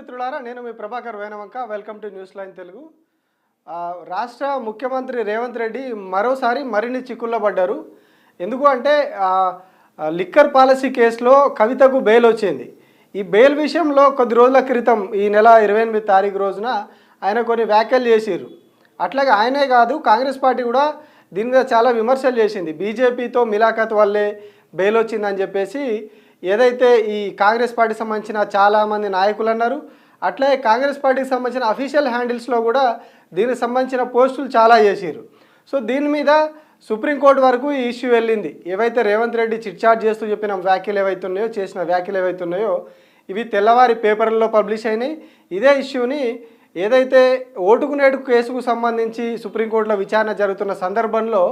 మిత్రులారా, నేను మీ Prabhakar Venavanka. Welcome to news line Telugu. రాష్ట్ర ముఖ్యమంత్రి రేవంత్ రెడ్డి మరోసారి మరిన్ని చిక్కుల్లో పడ్డారు. ఎందుకు అంటే లిక్కర్ పాలసీ కేసులో కవితకు బెయిల్ వచ్చింది. ఈ బెయిల్ విషయంలో కొద్ది రోజుల క్రితం ఈ నెల 28 తారీఖు రోజున ఆయన కొన్ని వ్యాఖ్యలు చేసిర్రు. అట్లాగే ఆయనే కాదు, కాంగ్రెస్ పార్టీ కూడా దీని మీద చాలా విమర్శలు చేసింది. బీజేపీతో మిలాఖత్ వల్లే బెయిల్ వచ్చిందని చెప్పేసి ఏదైతే ఈ కాంగ్రెస్ పార్టీకి సంబంధించిన చాలామంది నాయకులు అన్నారు. అట్లే కాంగ్రెస్ పార్టీకి సంబంధించిన అఫీషియల్ హ్యాండిల్స్లో కూడా దీనికి సంబంధించిన పోస్టులు చాలా చేసిర్రు. సో దీని మీద సుప్రీంకోర్టు వరకు ఈ ఇష్యూ వెళ్ళింది. ఏవైతే రేవంత్ రెడ్డి చిట్చాట్ చేస్తూ చెప్పిన వ్యాఖ్యలు ఏవైతే ఉన్నాయో, చేసిన వ్యాఖ్యలు ఏవైతే ఉన్నాయో, ఇవి తెల్లవారి పేపర్లలో పబ్లిష్ అయినాయి. ఇదే ఇష్యూని ఏదైతే ఓటుకు నేటుకు కేసుకు సంబంధించి సుప్రీంకోర్టులో విచారణ జరుగుతున్న సందర్భంలో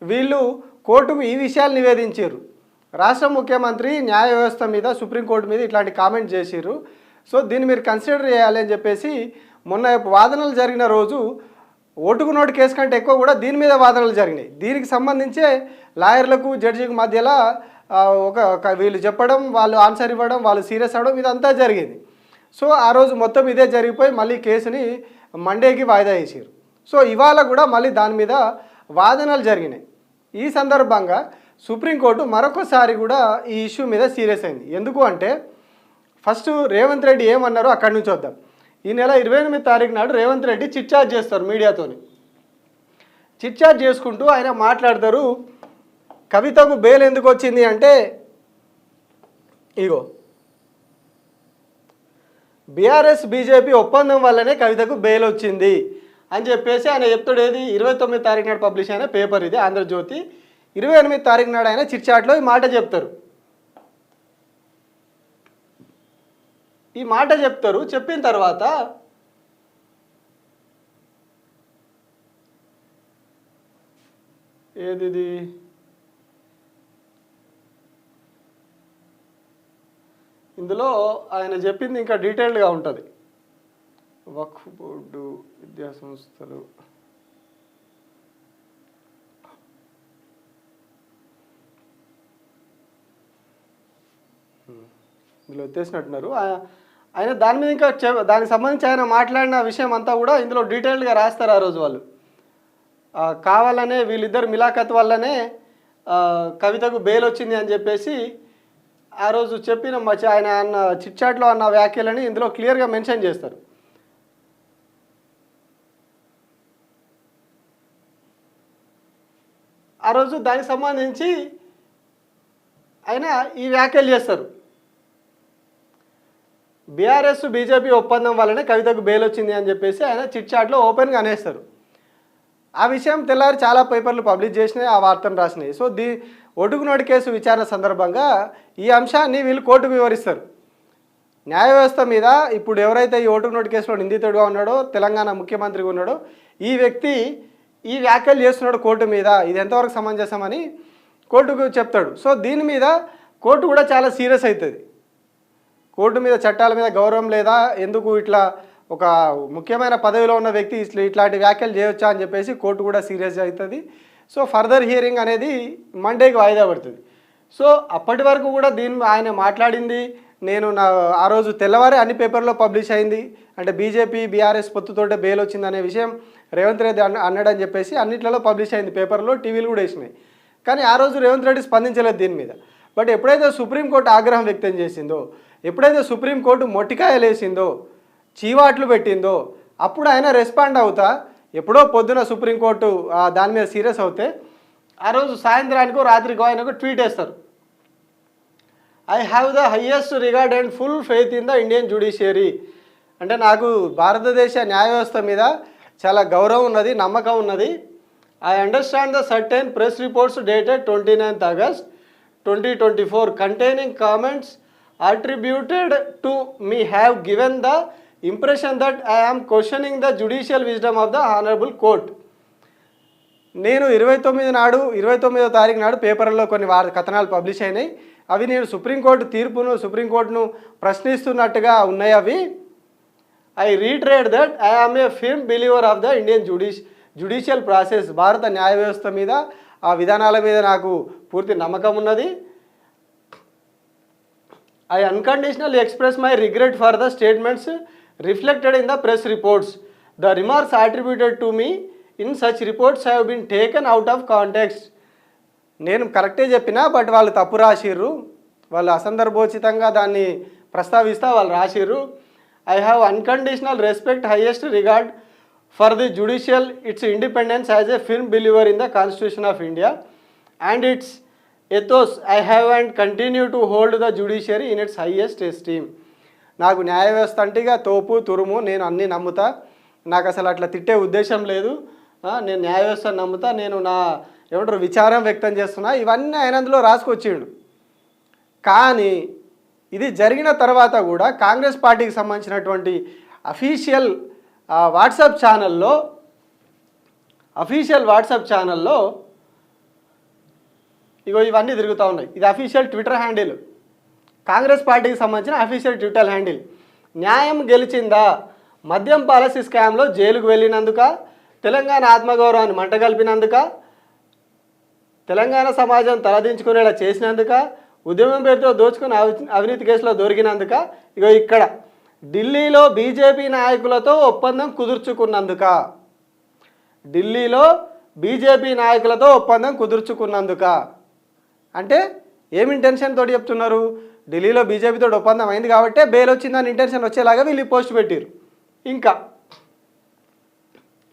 వీళ్ళు కోర్టుకు ఈ విషయాలు నివేదించారు. రాష్ట్ర ముఖ్యమంత్రి న్యాయ వ్యవస్థ మీద, సుప్రీంకోర్టు మీద ఇట్లాంటి కామెంట్ చేసిర్రు. సో దీన్ని మీరు కన్సిడర్ చేయాలి అని చెప్పేసి మొన్న వాదనలు జరిగిన రోజు ఓటుకు నోటు కేసు కంటే ఎక్కువ కూడా దీని మీద వాదనలు జరిగినాయి. దీనికి సంబంధించే లాయర్లకు జడ్జికి మధ్యలో వీళ్ళు చెప్పడం, వాళ్ళు ఆన్సర్ ఇవ్వడం, వాళ్ళు సీరియస్ అవ్వడం, ఇదంతా జరిగింది. సో ఆ రోజు మొత్తం ఇదే జరిగిపోయి మళ్ళీ కేసుని మండేకి వాయిదా వేసారు. సో ఇవాళ కూడా మళ్ళీ దాని మీద వాదనలు జరిగినాయి. ఈ సందర్భంగా సుప్రీంకోర్టు మరొకసారి కూడా ఈ ఇష్యూ మీద సీరియస్ అయింది. ఎందుకు అంటే ఫస్ట్ రేవంత్ రెడ్డి ఏమన్నారో అక్కడి నుంచి వద్దాం. ఈ నెల 28 తారీఖు నాడు రేవంత్ రెడ్డి చిట్చాట్ చేస్తారు మీడియాతోని. చిట్చాట్ చేసుకుంటూ ఆయన మాట్లాడతారు. కవితకు బెయిల్ ఎందుకు వచ్చింది అంటే, ఇగో బీఆర్ఎస్ బీజేపీ ఒప్పందం వల్లనే కవితకు బెయిల్ వచ్చింది అని చెప్పేసి ఆయన చెప్తాడు. ఏది 29 తారీఖు నాడు పబ్లిష్ అయిన పేపర్ ఇది, ఆంధ్రజ్యోతి. 28 తారీఖు నాడు ఆయన చిట్చాట్లో ఈ మాట చెప్తారు. ఈ మాట చెప్తారు. చెప్పిన తర్వాత ఏది ఇందులో ఆయన చెప్పింది ఇంకా డీటెయిల్డ్గా ఉంటుంది. వక్ఫ్ బోర్డు, విద్యా సంస్థలు, ఇందులో ఎత్తేసినట్టున్నారు. ఆయన దాని మీద ఇంకా దానికి సంబంధించి ఆయన మాట్లాడిన విషయం అంతా కూడా ఇందులో డీటెయిల్డ్గా రాస్తారు. ఆ రోజు వాళ్ళు కావాలనే వీళ్ళిద్దరు మిలాఖత్ వల్లనే కవితకు బెయిల్ వచ్చింది అని చెప్పేసి ఆ రోజు చెప్పిన ఆయన అన్న చిట్చాట్లో అన్న వ్యాఖ్యలని ఇందులో క్లియర్గా మెన్షన్ చేస్తారు. ఆ రోజు దానికి సంబంధించి ఆయన ఈ వ్యాఖ్యలు చేస్తారు. బీఆర్ఎస్ బీజేపీ ఒప్పందం వల్లనే కవితకు బెయిల్ వచ్చింది అని చెప్పేసి ఆయన చిట్చాట్లో ఓపెన్గా అనేస్తారు. ఆ విషయం తెల్లారి చాలా పేపర్లు పబ్లిష్ చేసినాయి, ఆ వార్తను రాసినాయి. సో ఓటుకు నోటు కేసు విచారణ సందర్భంగా ఈ అంశాన్ని వీళ్ళు కోర్టుకు వివరిస్తారు. న్యాయ వ్యవస్థ మీద ఇప్పుడు ఎవరైతే ఈ ఓటుకు నోటు కేసులో నిందితుడుగా ఉన్నాడో, తెలంగాణ ముఖ్యమంత్రిగా ఉన్నాడో, ఈ వ్యక్తి ఈ వ్యాఖ్యలు చేస్తున్నాడు కోర్టు మీద, ఇది ఎంతవరకు సమంజసమని కోర్టుకు చెప్తాడు. సో దీని మీద కోర్టు కూడా చాలా సీరియస్ అవుతుంది. కోర్టు మీద, చట్టాల మీద గౌరవం లేదా, ఎందుకు ఇట్లా ఒక ముఖ్యమైన పదవిలో ఉన్న వ్యక్తి ఇట్లాంటి వ్యాఖ్యలు చేయవచ్చా అని చెప్పేసి కోర్టు కూడా సీరియస్ అవుతుంది. సో ఫర్దర్ హియరింగ్ అనేది మండేకి వాయిదా పడుతుంది. సో అప్పటి వరకు కూడా ఆయన మాట్లాడింది నేను ఆ రోజు తెల్లవారే అన్ని పేపర్లో పబ్లిష్ అయింది. అంటే బీజేపీ బీఆర్ఎస్ పొత్తుతోటే బెయిల్ వచ్చిందనే విషయం రేవంత్ రెడ్డి అన్నాడని చెప్పేసి అన్నిట్లలో పబ్లిష్ అయింది, పేపర్లో, టీవీలు కూడా వేసినాయి. కానీ ఆ రోజు రేవంత్ రెడ్డి స్పందించలేదు దీని మీద. బట్ ఎప్పుడైతే సుప్రీంకోర్టు ఆగ్రహం వ్యక్తం చేసిందో, ఎప్పుడైతే సుప్రీంకోర్టు మొట్టికాయలు వేసిందో, చీవాట్లు పెట్టిందో, అప్పుడు ఆయన రెస్పాండ్ అవుతా ఎప్పుడో పొద్దున సుప్రీంకోర్టు దాని మీద సీరియస్ అవుతే ఆ రోజు సాయంత్రానికో రాత్రికో ఆయనకు ట్వీట్ వేస్తారు. I have the highest regard and full faith in the Indian judiciary. అంటే నాకు భారతదేశ న్యాయ వ్యవస్థ మీద చాలా గౌరవం ఉన్నది, నమ్మకం ఉన్నది. I understand the certain press reports dated 29th August 2024 containing comments attributed to me have given the impression that I am questioning the judicial wisdom of the honorable court. నేను 29వ తారీఖు నాడు పేపర్లో కొన్ని కథనాలు పబ్లిష్ అయినాయి. అవి నేను సుప్రీంకోర్టును ప్రశ్నిస్తున్నట్టుగా ఉన్నాయి. అవి I reiterate that I am a firm believer of the Indian judicial process. భారత న్యాయ వ్యవస్థ మీద, ఆ విధానాల మీద నాకు పూర్తి నమ్మకం ఉన్నది. I unconditionally express my regret for the statements reflected in the press reports. The remarks attributed to me in such reports have been taken out of context. నేను కరెక్టే చెప్పినా బట్ వాళ్ళు తప్పు రాసిర్రు, వాళ్ళు అసందర్భోచితంగా దాన్ని ప్రస్తావిస్తా వాళ్ళు రాసిర్రు. I have unconditional respect, highest regard for the judicial, its independence as a firm believer in the constitution of India and its ethos. I have and continue to hold the judiciary in its highest esteem. నాకు న్యాయ వ్యవస్థ అంటేగా తోపు తురుము, నేను అన్నీ నమ్ముతా, నాకు అసలు అట్లా తిట్టే ఉద్దేశం లేదు, నేను న్యాయ వ్యవస్థను నమ్ముతా, నేను నా ఏమంటారు విచారం వ్యక్తం చేస్తున్నా, ఇవన్నీ ఆయన అందులో రాసుకొచ్చిండు. కానీ ఇది జరిగిన తర్వాత కూడా కాంగ్రెస్ పార్టీకి సంబంధించినటువంటి అఫీషియల్ వాట్సాప్ ఛానల్లో ఇగో ఇవన్నీ తిరుగుతూ ఉన్నాయి. ఇది అఫీషియల్ ట్విట్టర్ హ్యాండిల్, కాంగ్రెస్ పార్టీకి సంబంధించిన అఫీషియల్ ట్విట్టర్ హ్యాండిల్. న్యాయం గెలిచిందా? మద్యం పాలసీ స్కామ్లో జైలుకు వెళ్ళినందుక, తెలంగాణ ఆత్మగౌరవాన్ని మంటగల్పినందుక, తెలంగాణ సమాజం తలదించుకునేలా చేసినందుక, ఉద్యమం పేరుతో దోచుకుని అవినీతి కేసులో దొరికినందుక, ఇగో ఇక్కడ ఢిల్లీలో బీజేపీ నాయకులతో ఒప్పందం కుదుర్చుకున్నందుక, ఢిల్లీలో బీజేపీ నాయకులతో ఒప్పందం కుదుర్చుకున్నందుక. అంటే ఏమి ఇంటెన్షన్ తోటి చెప్తున్నారు? ఢిల్లీలో బీజేపీతో ఒప్పందం అయింది కాబట్టి బెయిల్ వచ్చిందని ఇంటెన్షన్ వచ్చేలాగా వీళ్ళు పోస్ట్ పెట్టారు. ఇంకా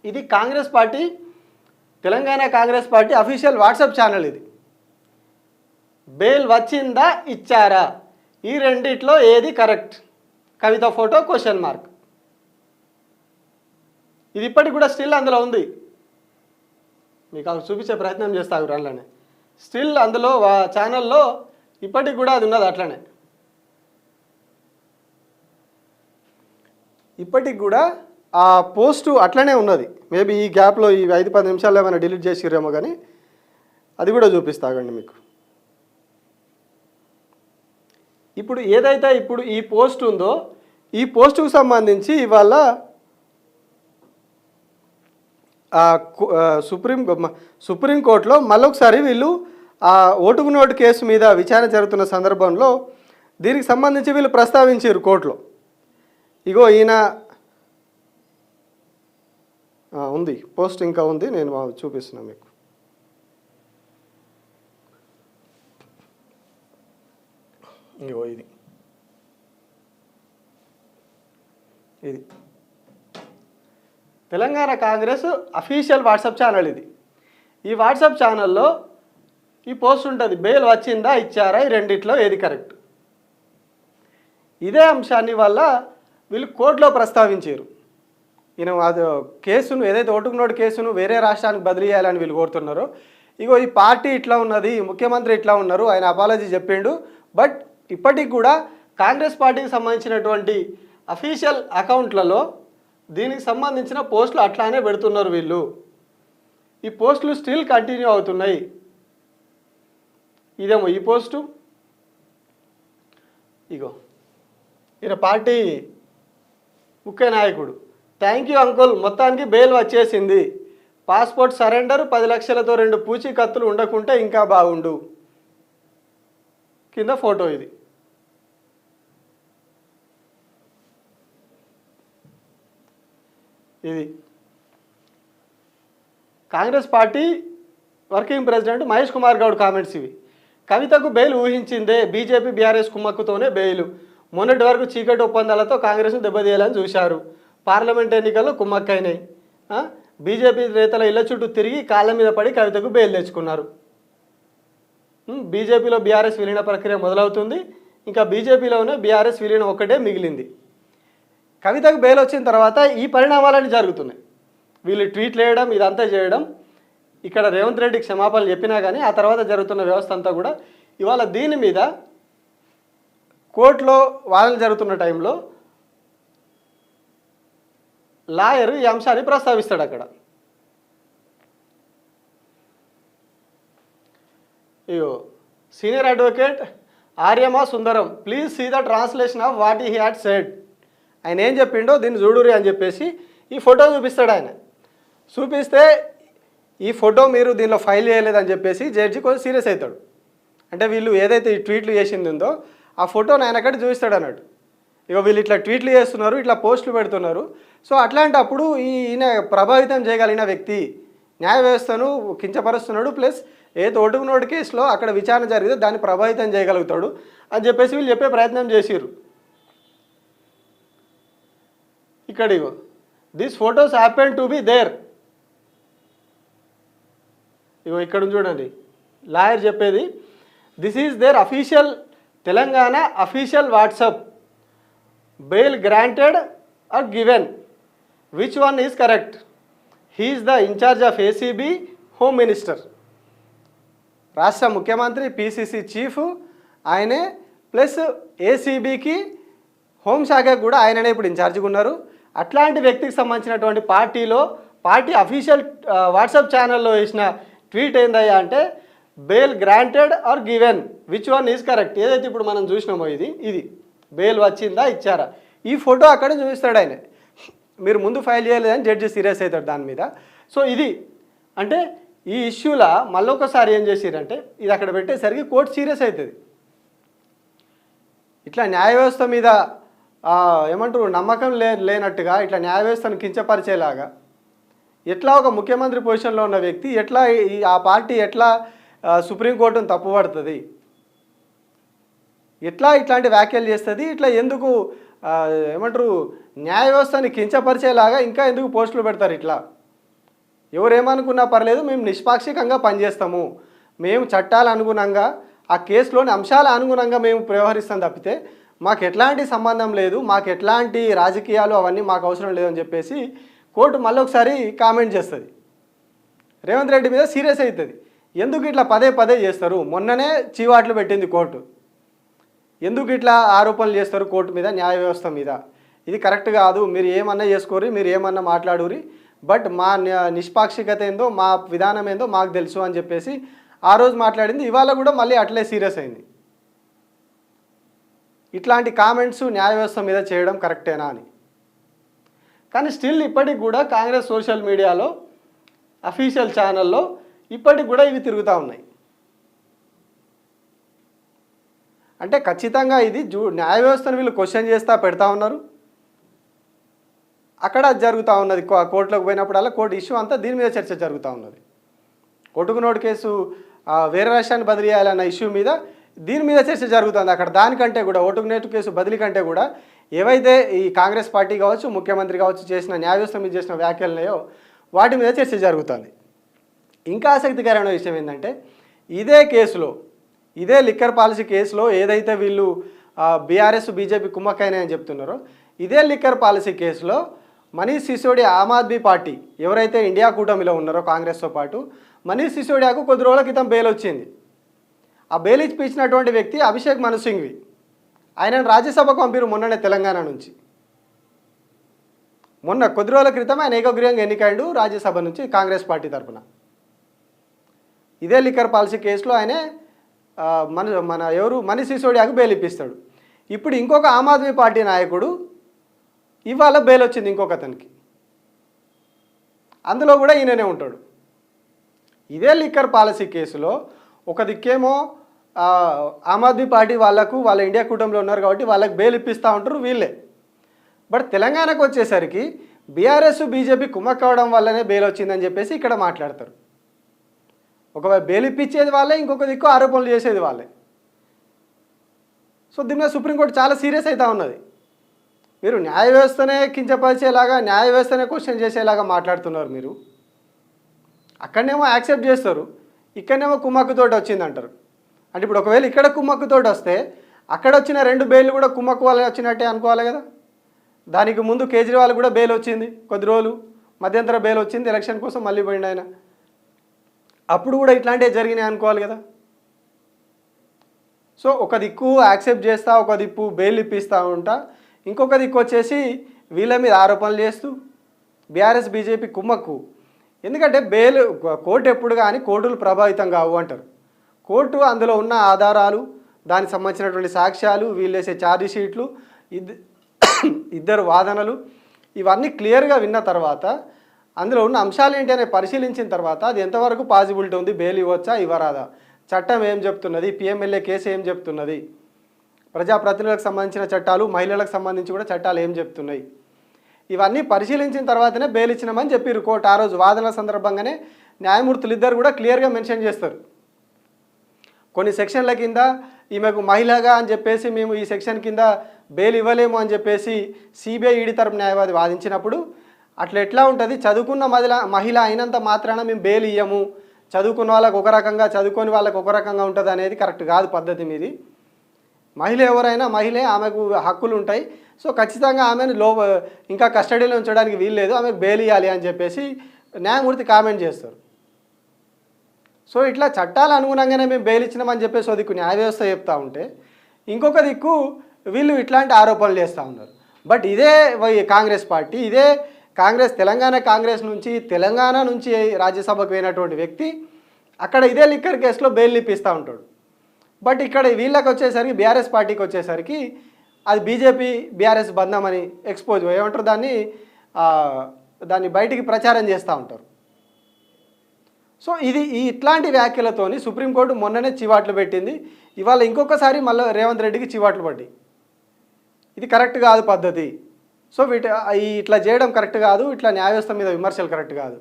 ఇది Congress party, Telangana Congress party official WhatsApp channel. ఇది బెయిల్ వచ్చిందా ఇచ్చారా, ఈ రెండిట్లో ఏది కరెక్ట్? కవిత ఫోటో క్వశ్చన్ మార్క్. ఇది ఇప్పటికి కూడా స్టిల్ అందులో ఉంది, మీకు అవి చూపించే ప్రయత్నం చేస్తాను రాళ్ళనే. స్టిల్ అందులో ఛానల్లో ఇప్పటికి కూడా అది ఉన్నది అట్లనే, ఇప్పటికి కూడా ఆ పోస్టు అట్లనే ఉన్నది. మేబీ ఈ గ్యాప్లో ఈ 5-10 నిమిషాల్లో ఏమైనా డిలీట్ చేసిరేమో కానీ అది కూడా చూపిస్తాగండి మీకు. ఇప్పుడు ఏదైతే ఇప్పుడు ఈ పోస్ట్ ఉందో ఈ పోస్టుకు సంబంధించి ఇవాళ సుప్రీంకోర్టులో మళ్ళొకసారి వీళ్ళు ఆ ఓటుకు నోటు కేసు మీద విచారణ జరుగుతున్న సందర్భంలో దీనికి సంబంధించి వీళ్ళు ప్రస్తావించారు కోర్టులో. ఇగో ఈయన ఉంది పోస్ట్, ఇంకా ఉంది, నేను చూపిస్తున్నాను మీకు. ఇగో ఇది Telangana Congress official WhatsApp channel. ఇది ఈ వాట్సాప్ ఛానల్లో ఈ పోస్ట్ ఉంటుంది, బెయిల్ వచ్చిందా ఇచ్చారా, ఈ రెండిట్లో ఏది కరెక్ట్. ఇదే అంశాన్ని వల్ల వీళ్ళు కోర్టులో ప్రస్తావించారు. ఈయన అది కేసును ఏదైతే ఓటుకు నోటు కేసును వేరే రాష్ట్రానికి బదిలీ చేయాలని వీళ్ళు కోరుతున్నారో, ఇగో ఈ పార్టీ ఇట్లా ఉన్నది, ముఖ్యమంత్రి ఇట్లా ఉన్నారు, ఆయన అపాలజీ చెప్పిండు, బట్ ఇప్పటికి కూడా కాంగ్రెస్ పార్టీకి సంబంధించినటువంటి అఫీషియల్ అకౌంట్లలో దీనికి సంబంధించిన పోస్టులు అట్లానే పెడుతున్నారు వీళ్ళు. ఈ పోస్టులు స్టిల్ కంటిన్యూ అవుతున్నాయి. ఇదేమో ఈ పోస్టు, ఇగో ఈయన పార్టీ ముఖ్య నాయకుడు, థ్యాంక్ యూ అంకుల్, మొత్తానికి బెయిల్ వచ్చేసింది, పాస్పోర్ట్ సరెండర్, 10 లక్షలతో 2 పూచీకత్తులు ఉండకుంటే ఇంకా బాగుండు. కింద ఫోటో ఇది. ఇది Congress party working president Mahesh Kumar Goud comments ఇవి. కవితకు బెయిల్ ఊహించిందే, బీజేపీ బీఆర్ఎస్ కుమ్మక్కుతోనే బెయిల్, మొన్నటి వరకు చీకటి ఒప్పందాలతో కాంగ్రెస్ను దెబ్బతీయాలని చూశారు, పార్లమెంట్ ఎన్నికల్లో కుమ్మక్కైనాయి, బీజేపీ నేతల ఇళ్ల చుట్టూ తిరిగి కాళ్ళ మీద పడి కవితకు బెయిల్ తెచ్చుకున్నారు. బీజేపీలో బీఆర్ఎస్ విలీన ప్రక్రియ మొదలవుతుంది, ఇంకా బీజేపీలోనే బీఆర్ఎస్ విలీనం ఒక్కటే మిగిలింది. కవితకు బెయిల్ వచ్చిన తర్వాత ఈ పరిణామాలన్నీ జరుగుతున్నాయి. వీళ్ళు ట్వీట్లు వేయడం, ఇదంతా చేయడం, ఇక్కడ రేవంత్ రెడ్డికి క్షమాపణలు చెప్పినా కానీ ఆ తర్వాత జరుగుతున్న వ్యవస్థ అంతా కూడా ఇవాళ దీని మీద కోర్టులో వాదనలు జరుగుతున్న టైంలో లాయర్ ఈ అంశాన్ని ప్రస్తావిస్తాడు. అక్కడ ఇగో senior advocate Aryama Sundaram, please see the translation of what he had said. ఆయన ఏం చెప్పిండో దీన్ని చూడురి అని చెప్పేసి ఈ ఫోటో చూపిస్తాడు. ఆయన చూపిస్తే ఈ ఫోటో మీరు దీనిలో ఫైల్ చేయలేదని చెప్పేసి జడ్జి కొంచెం సీరియస్ అవుతాడు. అంటే వీళ్ళు ఏదైతే ఈ ట్వీట్లు చేసింది ఉందో ఆ ఫోటోని ఆయన అక్కడ చూపిస్తాడు అన్నట్టు. ఇక వీళ్ళు ఇట్లా ట్వీట్లు చేస్తున్నారు, ఇట్లా పోస్టులు పెడుతున్నారు. సో అట్లాంటప్పుడు ఈయన ప్రభావితం చేయగలిగిన వ్యక్తి న్యాయ వ్యవస్థను కించపరుస్తున్నాడు, ప్లస్ ఏ తోటుకునోడు కేసులో అక్కడ విచారణ జరిగితే దాన్ని ప్రభావితం చేయగలుగుతాడు అని చెప్పేసి వీళ్ళు చెప్పే ప్రయత్నం చేసిర్రు. ఇక్కడ ఇగో this photos happen to be there. ఇగో ఇక్కడ చూడండి లాయర్ చెప్పేది, this is their official Telangana official WhatsApp, bail granted or given, which one is correct? He is the in charge of ACB, home minister. రాష్ట్ర ముఖ్యమంత్రి, పీసీసీ చీఫ్ ఆయనే, plus ఏసీబీకి హోంశాఖకు కూడా ఆయననే ఇప్పుడు ఇన్ఛార్జిగా ఉన్నారు. అట్లాంటి వ్యక్తికి సంబంధించినటువంటి పార్టీ అఫీషియల్ వాట్సాప్ ఛానల్లో వేసిన ట్వీట్ ఏందయ్యా అంటే, bail granted or given, which one is correct. ఏదైతే ఇప్పుడు మనం చూసినామో ఇది బెయిల్ వచ్చిందా ఇచ్చారా, ఈ ఫోటో అక్కడ చూపిస్తాడు ఆయన. మీరు ముందు ఫైల్ చేయలేదని జడ్జి సీరియస్ అవుతాడు దాని మీద. సో ఇది అంటే ఈ ఇష్యూలా మళ్ళొకసారి ఏం చేసిరంటే, ఇది అక్కడ పెట్టేసరికి కోర్టు సీరియస్ అవుతుంది. ఇట్లా న్యాయ వ్యవస్థ మీద ఏమంటారు నమ్మకం లేనట్టుగా ఇట్లా న్యాయ వ్యవస్థను కించపరిచేలాగా ఎట్లా ఒక ముఖ్యమంత్రి పొజిషన్లో ఉన్న వ్యక్తి ఎట్లా ఆ పార్టీ ఎట్లా సుప్రీంకోర్టును తప్పుపడుతుంది, ఎట్లా ఇట్లాంటి వ్యాఖ్యలు చేస్తుంది, ఇట్లా ఎందుకు ఏమంటారు న్యాయ వ్యవస్థని కించపరిచేలాగా ఇంకా ఎందుకు పోస్టులు పెడతారు? ఇట్లా ఎవరేమనుకున్నా పర్లేదు, మేము నిష్పాక్షికంగా పనిచేస్తాము, మేము చట్టాల అనుగుణంగా ఆ కేసులోని అంశాల అనుగుణంగా మేము వ్యవహరిస్తాం తప్పితే మాకు ఎట్లాంటి సంబంధం లేదు, మాకు ఎట్లాంటి రాజకీయాలు అవన్నీ మాకు అవసరం లేదని చెప్పేసి కోర్టు మళ్ళీ ఒకసారి కామెంట్ చేస్తుంది. రేవంత్ రెడ్డి మీద సీరియస్ అవుతుంది. ఎందుకు ఇట్లా పదే చేస్తారు? మొన్ననే చీవాట్లు పెట్టింది కోర్టు. ఎందుకు ఇట్లా ఆరోపణలు చేస్తారు కోర్టు మీద, న్యాయ వ్యవస్థ మీద? ఇది కరెక్ట్ కాదు, మీరు ఏమన్నా చేసుకోరు, మీరు ఏమన్నా మాట్లాడురి, బట్ మా నిష్పాక్షికత ఏందో మా విధానం ఏందో మాకు తెలుసు అని చెప్పేసి ఆ రోజు మాట్లాడింది. ఇవాళ కూడా మళ్ళీ అట్లే సీరియస్ అయింది. ఇట్లాంటి కామెంట్స్ న్యాయ వ్యవస్థ మీద చేయడం కరెక్టేనా అని. కానీ స్టిల్ ఇప్పటికి కూడా కాంగ్రెస్ సోషల్ మీడియాలో అఫీషియల్ ఛానల్లో ఇప్పటికి కూడా ఇవి తిరుగుతూ ఉన్నాయి. అంటే ఖచ్చితంగా ఇది న్యాయ వ్యవస్థను వీళ్ళు క్వశ్చన్ చేస్తూ పెడతా ఉన్నారు. అక్కడ జరుగుతూ ఉన్నది, కోర్టులోకి పోయినప్పుడల్లా కోర్టు ఇష్యూ అంతా దీని మీద చర్చ జరుగుతూ ఉన్నది. కొట్టుకునోడు కేసు వేరే రాష్ట్రాన్ని బదిలీ చేయాలన్న ఇష్యూ మీద దీని మీద చర్చ జరుగుతుంది అక్కడ. దానికంటే కూడా ఓటుకునేటు కేసు బదిలీ కంటే కూడా ఏవైతే ఈ కాంగ్రెస్ పార్టీ కావచ్చు, ముఖ్యమంత్రి కావచ్చు చేసిన న్యాయ వ్యవస్థ మీద చేసిన వ్యాఖ్యలున్నాయో వాటి మీద చర్చ జరుగుతుంది. ఇంకా ఆసక్తికరమైన విషయం ఏంటంటే, ఇదే కేసులో, ఇదే లిక్కర్ పాలసీ కేసులో ఏదైతే వీళ్ళు బీఆర్ఎస్ బీజేపీ కుమ్మక్కైనాయని చెప్తున్నారో, ఇదే లిక్కర్ పాలసీ కేసులో మనీష్ సిసోడియా ఆమ్ ఆద్మీ పార్టీ ఎవరైతే ఇండియా కూటమిలో ఉన్నారో కాంగ్రెస్తో పాటు, మనీష్ సిసోడియాకు కొద్ది రోజుల క్రితం బెయిల్ వచ్చింది. ఆ బెయిల్ ఇచ్చినటువంటి వ్యక్తి అభిషేక్ మను సింఘ్వి. ఆయనను రాజ్యసభకు పంపిరు మొన్ననే తెలంగాణ నుంచి. మొన్న కొద్ది రోజుల క్రితం ఆయన ఏకగ్రీవంగా ఎన్నికైండు రాజ్యసభ నుంచి కాంగ్రెస్ పార్టీ తరఫున. ఇదే లిక్కర్ పాలసీ కేసులో ఆయనే మనీష్ సిసోడియాకు బెయిల్ ఇప్పిస్తాడు. ఇప్పుడు ఇంకొక ఆమ్ ఆద్మీ పార్టీ నాయకుడు ఇవాళ బెయిల్ వచ్చింది ఇంకొక అతనికి, అందులో కూడా ఈయననే ఉంటాడు. ఇదే లిక్కర్ పాలసీ కేసులో ఒక దిక్కేమో ఆమ్ ఆద్మీ పార్టీ వాళ్ళ ఇండియా కూటమిలో ఉన్నారు కాబట్టి వాళ్ళకి బెయిల్ ఇప్పిస్తూ ఉంటారు వీళ్ళే. బట్ తెలంగాణకు వచ్చేసరికి బీఆర్ఎస్ బీజేపీ కుమ్మక్కవడం వల్లనే బెయిల్ వచ్చిందని చెప్పేసి ఇక్కడ మాట్లాడతారు. ఒకవేళ బెయిల్ ఇప్పించేది వాళ్ళే, ఇంకొక దిక్కు ఆరోపణలు చేసేది వాళ్ళే. సో దీని మీద సుప్రీంకోర్టు చాలా సీరియస్ అవుతూ ఉన్నది. మీరు న్యాయ వ్యవస్థనే కించపరిచేలాగా, న్యాయ వ్యవస్థనే క్వశ్చన్ చేసేలాగా మాట్లాడుతున్నారు మీరు. అక్కడనేమో యాక్సెప్ట్ చేస్తారు, ఇక్కడనేమో కుమ్మక్కుతోటి వచ్చిందంటారు. అంటే ఇప్పుడు ఒకవేళ ఇక్కడ కుమ్మక్కుతోటి వస్తే అక్కడ వచ్చిన 2 బెయిల్ కూడా కుమ్మక్కు వల్ల వచ్చినట్టే అనుకోవాలి కదా. దానికి ముందు కేజ్రీవాల్ కూడా బెయిల్ వచ్చింది, కొద్ది రోజులు మధ్యంతర బెయిల్ వచ్చింది, ఎలక్షన్ కోసం మళ్ళీ పోయిండు ఆయన. అప్పుడు కూడా ఇట్లాంటివి జరిగినాయి అనుకోవాలి కదా. సో ఒక దిక్కు యాక్సెప్ట్ చేస్తా, ఒక దిక్కు బెయిల్ ఇప్పిస్తూ ఉంటా, ఇంకొక దిక్కు వచ్చేసి వీళ్ళ మీద ఆరోపణలు చేస్తూ బీఆర్ఎస్ బీజేపీ కుమ్మక్కు. ఎందుకంటే బెయిల్ కోర్టు ఎప్పుడు కానీ కోర్టులు ప్రభావితం కావు అంటారు. కోర్టు అందులో ఉన్న ఆధారాలు, దానికి సంబంధించినటువంటి సాక్ష్యాలు, వీళ్ళు వేసే ఛార్జ్ షీట్లు, ఇద్దరు వాదనలు, ఇవన్నీ క్లియర్గా విన్న తర్వాత అందులో ఉన్న అంశాలు ఏంటి అని పరిశీలించిన తర్వాత అది ఎంతవరకు పాసిబిలిటీ ఉంది, బెయిల్ ఇవ్వచ్చా ఇవ్వరాదా, చట్టం ఏం చెప్తున్నది, పిఎంఎల్ఏ కేసు ఏం చెప్తున్నది, ప్రజాప్రతినిధులకు సంబంధించిన చట్టాలు, మహిళలకు సంబంధించి కూడా చట్టాలు ఏం చెప్తున్నాయి, ఇవన్నీ పరిశీలించిన తర్వాతనే బెయిల్ ఇచ్చినామని చెప్పారు కోర్టు. ఆ రోజు వాదనల సందర్భంగానే న్యాయమూర్తులు ఇద్దరు కూడా క్లియర్గా మెన్షన్ చేస్తారు. కొన్ని సెక్షన్ల కింద ఈమెకు మహిళగా అని చెప్పేసి మేము ఈ సెక్షన్ కింద బెయిల్ ఇవ్వలేము అని చెప్పేసి సిబిఐ ఈడీ తరపు న్యాయవాది వాదించినప్పుడు అట్లా ఎట్లా ఉంటుంది, చదువుకున్న మహిళ అయినంత మాత్రాన మేము బెయిల్ ఇయ్యము, చదువుకున్న వాళ్ళకు ఒక రకంగా చదువుకొని వాళ్ళకు ఒక రకంగా ఉంటుంది అనేది కరెక్ట్ కాదు పద్ధతి మీది. మహిళ ఎవరైనా మహిళే, ఆమెకు హక్కులు ఉంటాయి. సో ఖచ్చితంగా ఆమెను ఇంకా కస్టడీలో ఉంచడానికి వీల్లేదు, ఆమెకు బెయిల్ ఇవ్వాలి అని చెప్పేసి న్యాయమూర్తి కామెంట్ చేస్తారు. సో ఇట్లా చట్టాల అనుగుణంగానే మేము బెయిల్ ఇచ్చినామని చెప్పేసి ఒక దిక్కు న్యాయ వ్యవస్థ చెప్తూ ఉంటే, ఇంకొక దిక్కు వీళ్ళు ఇట్లాంటి ఆరోపణలు చేస్తూ ఉన్నారు. బట్ ఇదే కాంగ్రెస్ పార్టీ, ఇదే తెలంగాణ కాంగ్రెస్ నుంచి తెలంగాణ నుంచి రాజ్యసభకు పోయినటువంటి వ్యక్తి అక్కడ ఇదే లిక్కర్ కేసులో బెయిల్ ఇప్పిస్తూ ఉంటాడు. బట్ ఇక్కడ వీళ్ళకి వచ్చేసరికి, బీఆర్ఎస్ పార్టీకి వచ్చేసరికి అది బీజేపీ బీఆర్ఎస్ బంధం అని ఎక్స్పోజ్ ఏమంటారు దాన్ని బయటికి ప్రచారం చేస్తూ ఉంటారు. సో ఇట్లాంటి వ్యాఖ్యలతోని సుప్రీంకోర్టు మొన్ననే చివాట్లు పెట్టింది. ఇవాళ ఇంకొకసారి మళ్ళీ రేవంత్ రెడ్డికి చివాట్లు పడ్డాయి. ఇది కరెక్ట్ కాదు పద్ధతి. సో ఇట్లా చేయడం కరెక్ట్ కాదు, ఇట్లా న్యాయ వ్యవస్థ మీద విమర్శలు కరెక్ట్ కాదు.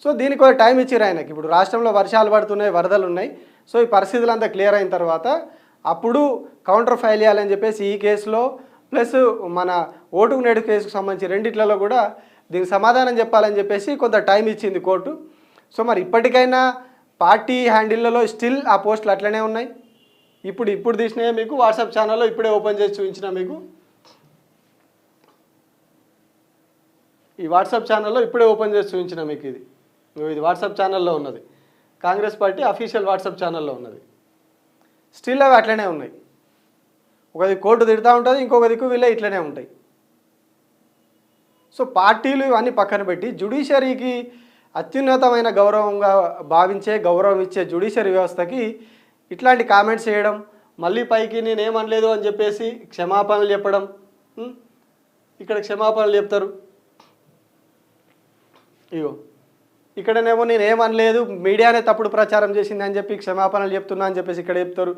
సో దీనికి ఒక టైం ఇచ్చారు ఆయనకి. ఇప్పుడు రాష్ట్రంలో వర్షాలు పడుతున్నాయి, వరదలు ఉన్నాయి. సో ఈ పరిస్థితులంతా క్లియర్ అయిన తర్వాత అప్పుడు కౌంటర్ ఫైల్ చేయాలని చెప్పేసి ఈ కేసులో ప్లస్ మన ఓటుకు నేడు కేసుకు సంబంధించి రెండిట్లలో కూడా దీనికి సమాధానం చెప్పాలని చెప్పేసి కొంత టైం ఇచ్చింది కోర్టు. సో మరి ఇప్పటికైనా పార్టీ హ్యాండిళ్లలో స్టిల్ ఆ పోస్టులు అట్లనే ఉన్నాయి. ఇప్పుడు తీసినాయి మీకు వాట్సాప్ ఛానల్లో ఇప్పుడే ఓపెన్ చేసి చూపించిన మీకు ఈ వాట్సాప్ ఛానల్లో ఇప్పుడే ఓపెన్ చేసి చూపించిన మీకు ఇది వాట్సాప్ ఛానల్లో ఉన్నది, కాంగ్రెస్ పార్టీ అఫీషియల్ వాట్సాప్ ఛానల్లో ఉన్నది. స్టిల్ అవి అట్లనే ఉన్నాయి. ఒక దిక్కు కోర్టు తిడతా ఉంటుంది, ఇంకొక దిక్కు వీళ్ళే ఇట్లనే ఉంటాయి. సో పార్టీలు ఇవన్నీ పక్కన పెట్టి జ్యుడిషియరీకి అత్యున్నతమైన గౌరవంగా భావించే, గౌరవం ఇచ్చే జ్యుడిషియరీ వ్యవస్థకి ఇట్లాంటి కామెంట్స్ చేయడం, మళ్ళీ పైకి నేనేమనలేదు అని చెప్పేసి క్షమాపణలు చెప్పడం. ఇక్కడ క్షమాపణలు చెప్తారు, ఇక్కడనేమో నేనేమనలేదు, మీడియానే తప్పుడు ప్రచారం చేసింది అని చెప్పి క్షమాపణలు చెప్తున్నా అని చెప్పేసి ఇక్కడ చెప్తారు.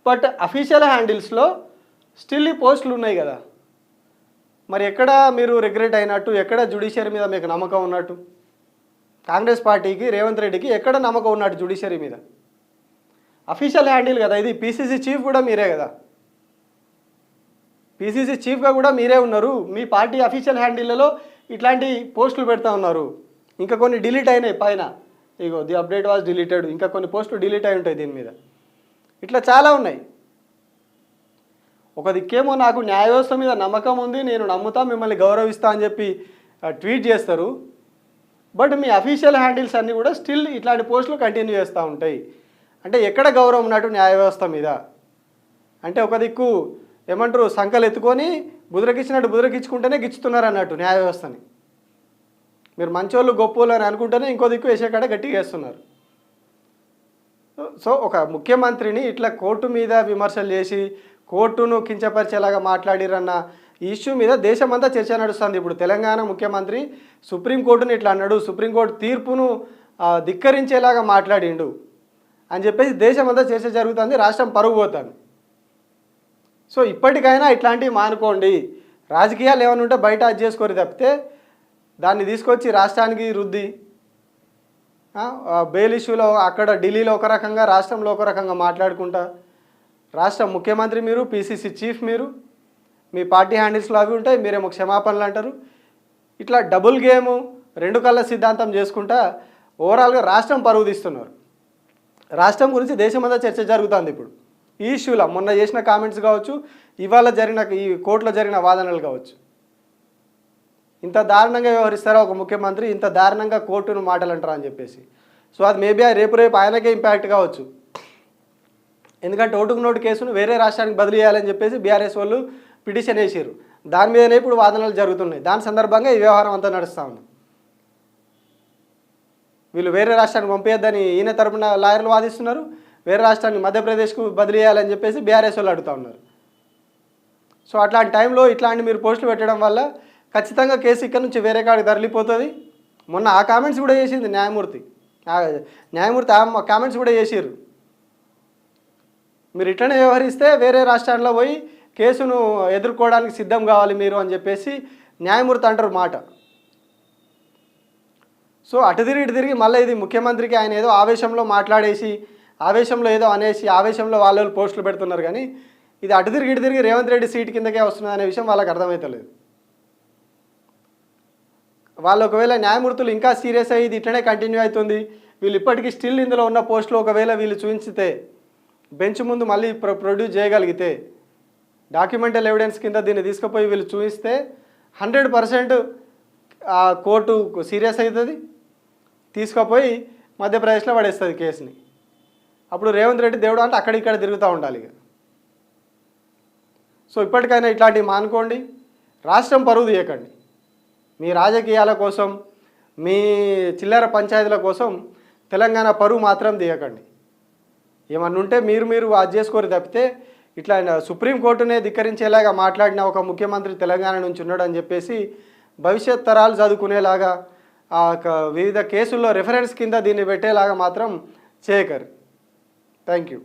బట్ అఫీషియల్ హ్యాండిల్స్లో స్టిల్ ఈ పోస్టులు ఉన్నాయి కదా, మరి ఎక్కడ మీరు రిగ్రెట్ అయినట్టు, ఎక్కడ జ్యుడిషియరీ మీద మీకు నమ్మకం ఉన్నట్టు? కాంగ్రెస్ పార్టీకి, రేవంత్ రెడ్డికి ఎక్కడ నమ్మకం ఉన్నట్టు జ్యుడిషియరీ మీద? అఫీషియల్ హ్యాండిల్ కదా ఇది. పీసీసీ చీఫ్ కూడా మీరే కదా, పీసీసీ చీఫ్గా కూడా మీరే ఉన్నారు. మీ పార్టీ అఫీషియల్ హ్యాండిల్లో ఇట్లాంటి పోస్టులు పెడతా ఉన్నారు. ఇంకా కొన్ని డిలీట్ అయినాయి పైన, ది అప్డేట్ వాజ్ డిలీటెడ్, ఇంకా కొన్ని పోస్టులు డిలీట్ అయి ఉంటాయి దీని మీద. ఇట్లా చాలా ఉన్నాయి. ఒక దిక్కేమో నాకు న్యాయ వ్యవస్థ మీద నమ్మకం ఉంది, నేను నమ్ముతా, మిమ్మల్ని గౌరవిస్తా అని చెప్పి ట్వీట్ చేస్తారు. బట్ మీ అఫీషియల్ హ్యాండిల్స్ అన్నీ కూడా స్టిల్ ఇట్లాంటి పోస్టులు కంటిన్యూ చేస్తూ ఉంటాయి. అంటే ఎక్కడ గౌరవం ఉన్నట్టు న్యాయ వ్యవస్థ మీద? అంటే ఒక దిక్కు ఏమంటారు, సంకలు ఎత్తుకొని బుదరకిచ్చినట్టు బుదరకిచ్చుకుంటేనే గిచ్చుతున్నారు అన్నట్టు న్యాయ వ్యవస్థని. మీరు మంచోళ్ళు గొప్పోళ్ళు అని అనుకుంటేనే ఇంకో దిక్కు వేసేకాడ గట్టిగా వేస్తున్నారు. సో ఒక ముఖ్యమంత్రిని ఇట్లా కోర్టు మీద విమర్శలు చేసి కోర్టును కించపరిచేలాగా మాట్లాడిరన్న ఇష్యూ మీద దేశమంతా చర్చ నడుస్తుంది. ఇప్పుడు తెలంగాణ ముఖ్యమంత్రి సుప్రీంకోర్టుని ఇట్లా అన్నాడు, సుప్రీంకోర్టు తీర్పును ధిక్కరించేలాగా మాట్లాడిండు అని చెప్పేసి దేశమంతా చర్చ జరుగుతుంది, రాష్ట్రం పరుగు పోతుంది. సో ఇప్పటికైనా ఇట్లాంటివి మానుకోండి. రాజకీయాలు ఏమైనా ఉంటే బయట అది చేసుకోరు తప్పితే దాన్ని తీసుకొచ్చి రాష్ట్రానికి రుద్ది బెయిల్ ఇష్యూలో అక్కడ ఢిల్లీలో ఒక రకంగా, రాష్ట్రంలో ఒక రకంగా మాట్లాడుకుంటా, రాష్ట్ర ముఖ్యమంత్రి మీరు, పీసీసీ చీఫ్ మీరు, మీ పార్టీ హ్యాండిల్స్లో అవి ఉంటాయి, మీరేమో క్షమాపణలు అంటారు. ఇట్లా డబుల్ గేము, రెండు కళ్ళ సిద్ధాంతం చేసుకుంటా ఓవరాల్గా రాష్ట్రం పరుగు తీస్తున్నారు. రాష్ట్రం గురించి దేశమంతా చర్చ జరుగుతుంది ఇప్పుడు ఈ ఇష్యూలో. మొన్న చేసిన కామెంట్స్ కావచ్చు, ఇవాళ జరిగిన ఈ కోర్టులో జరిగిన వాదనలు కావచ్చు. ఇంత దారుణంగా వ్యవహరిస్తారా ఒక ముఖ్యమంత్రి, ఇంత దారుణంగా కోర్టును మాటలు అంటారా అని చెప్పేసి. సో అది మేబీ రేపు ఆయనకే ఇంపాక్ట్ కావచ్చు. ఎందుకంటే ఓటుకు నోటు కేసును వేరే రాష్ట్రానికి బదిలీ చేయాలని చెప్పేసి బీఆర్ఎస్ వాళ్ళు పిటిషన్ వేసారు. దాని మీదనే ఇప్పుడు వాదనలు జరుగుతున్నాయి. దాని సందర్భంగా ఈ వ్యవహారం అంతా నడుస్తూ ఉంది. వీళ్ళు వేరే రాష్ట్రానికి పంపించద్దని ఈయన తరపున లాయర్లు వాదిస్తున్నారు, వేరే రాష్ట్రానికి మధ్యప్రదేశ్కు బదిలీ చేయాలని చెప్పేసి బీఆర్ఎస్ వాళ్ళు అడుగుతూ ఉన్నారు. సో అట్లాంటి టైంలో ఇట్లాంటి మీరు పోస్టులు పెట్టడం వల్ల ఖచ్చితంగా కేసు ఇక్కడ నుంచి వేరే కాడికి తరలిపోతుంది. మొన్న ఆ కామెంట్స్ కూడా చేసింది న్యాయమూర్తి ఆ కామెంట్స్ కూడా చేసారు. మీరు ఇట్లనే వ్యవహరిస్తే వేరే రాష్ట్రాల్లో పోయి కేసును ఎదుర్కోవడానికి సిద్ధం కావాలి మీరు అని చెప్పేసి న్యాయమూర్తి అంటారు మాట. సో అటు తిరిగి ఇటు తిరిగి మళ్ళీ ఇది ముఖ్యమంత్రికి ఆయన ఏదో ఆవేశంలో మాట్లాడేసి ఆవేశంలో ఏదో అనేసి ఆవేశంలో వాళ్ళు పోస్టులు పెడుతున్నారు, కానీ ఇది అటు తిరిగి ఇటు తిరిగి రేవంత్ రెడ్డి సీట్ కిందకే వస్తున్నది అనే విషయం వాళ్ళకి అర్థమవుతలేదు. వాళ్ళు ఒకవేళ న్యాయమూర్తులు ఇంకా సీరియస్ అయ్యి ఇది ఇట్లనే కంటిన్యూ అవుతుంది, వీళ్ళు ఇప్పటికీ స్టిల్ ఇందులో ఉన్న పోస్టులు ఒకవేళ వీళ్ళు చూపించితే బెంచ్ ముందు మళ్ళీ ప్రొడ్యూస్ చేయగలిగితే డాక్యుమెంటల్ ఎవిడెన్స్ కింద దీన్ని తీసుకుపోయి వీళ్ళు చూపిస్తే 100% కోర్టు సీరియస్ అవుతుంది, తీసుకుపోయి మధ్యప్రదేశ్లో పడేస్తుంది కేసుని. అప్పుడు రేవంత్ రెడ్డి దేవుడు అంటే అక్కడిక్కడ తిరుగుతూ ఉండాలి ఇక. సో ఇప్పటికైనా ఇట్లాంటివి మానుకోండి, రాష్ట్రం పరువు తీయకండి. మీ రాజకీయాల కోసం మీ చిల్లర పంచాయతీల కోసం తెలంగాణ పరువు మాత్రం తీయకండి. ఏమన్నా ఉంటే మీరు అది చేసుకోరు తప్పితే ఇట్లా సుప్రీంకోర్టునే ధిక్కరించేలాగా మాట్లాడిన ఒక ముఖ్యమంత్రి తెలంగాణ నుంచి ఉన్నాడు అని చెప్పేసి భవిష్యత్ తరాలు చదువుకునేలాగా వివిధ కేసుల్లో రెఫరెన్స్ కింద దీన్ని పెట్టేలాగా మాత్రం చేయకరు. Thank you.